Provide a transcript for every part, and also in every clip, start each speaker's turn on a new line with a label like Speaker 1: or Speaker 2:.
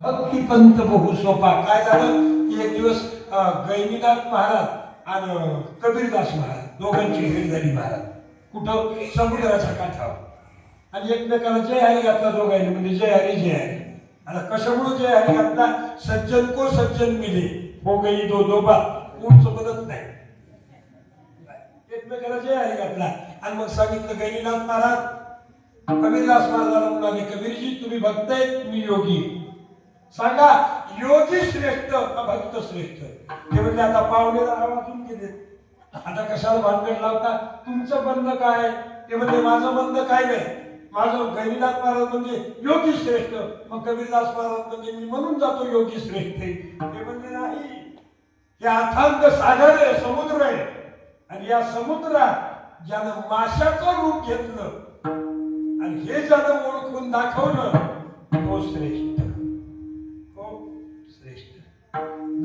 Speaker 1: भक्ती पंत बहु सोपा. काय झालं की एक दिवस गैनीनाथ महाराज आणि कबीरदास महाराज दोघांची भेट झाली. महाराज कुठं समुद्राच्या काठावर, आणि एकमेकाला जय हरी घातला दोघांनी, म्हणजे जय हरी जय हरी. आता कशामुळे जय हरी घातला? सज्जन को सज्जन मिले हो गई दो दो बात, कोणचं बनत नाही. एकमेकाला जय हरी घातला आणि मग सांगितलं गैनीनाथ महाराज कबीरदास महाराजांना म्हणाले, कबीरजी तुम्ही भक्त आहेत, मी योगी. सांगा योगी श्रेष्ठ का भक्त श्रेष्ठ? ते म्हणजे आता पावणे 10 वाजून गेले, आता कशाला भानगड लावता? तुमचं म्हणणं काय? ते म्हणजे माझं म्हणणं काय नाही. माझं गैनीनाथ महाराज म्हणजे योगी श्रेष्ठ, मग कबीरदास महाराज म्हणजे मी म्हणून जातो योगी श्रेष्ठ. ते म्हणजे नाही, हे अथांग सागर आहे, समुद्र आहे, आणि या समुद्रात ज्यानं माशाचं रूप घेतलं आणि हे ज्यानं ओळखून दाखवलं तो श्रेष्ठ, तो श्रेष्ठ.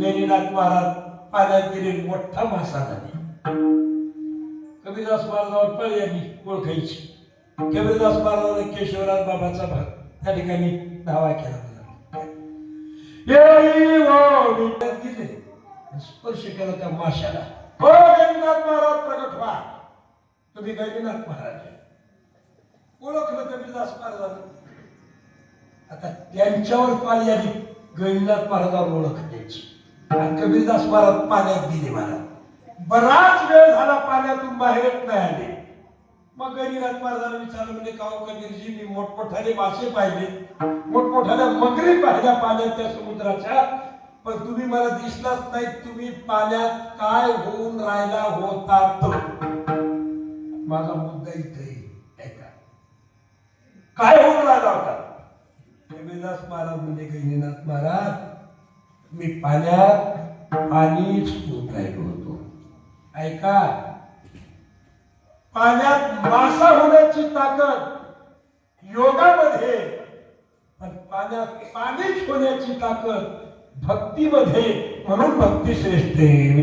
Speaker 1: गैनीनाथ महाराज पाण्यात गेले, मोठा मासा झाले. कबीरदास महाराजांवर पळी आली ओळखायची. कबीरदास महाराजांनी केशवराज बाबाचा भाग त्या ठिकाणी दावा केला. गेले स्पर्श केला त्या माशाला. हो गैनीनाथ महाराज प्रगट व्हा, तुम्ही गैनीनाथ महाराज. ओळखलं कबीरदास महाराजांनी. आता त्यांच्यावर पाळी आली गैनीनाथ महाराजांवर ओळख द्यायची, आणि कबीरदास महाराज पाण्यात गेले. महाराज बराच वेळ झाला पाण्यातून बाहेर येत नाही आले. मग गैनीनाथ महाराजांना विचारलं, म्हणजे का कबीरजी मी मोठमोठाले मासे पाहिले, मोठमोठ्याल्या मगरी पाहिल्या पाण्यात त्या समुद्राच्या, पण तुम्ही मला दिसलाच नाही. तुम्ही पाण्यात काय होऊन राहिला होता? माझा मुद्दा इथे काय होऊन राहिला होता? कबीरदास महाराज म्हणजे गैनीनाथ महाराज मी पाण्यात पाणीच होऊन राहिलो होतो. ऐका, पाण्यात मासा होण्याची ताकद योगामध्ये, पण पाण्यात पाणीच होण्याची ताकद भक्तीमध्ये. म्हणून भक्ती श्रेष्ठ आहे.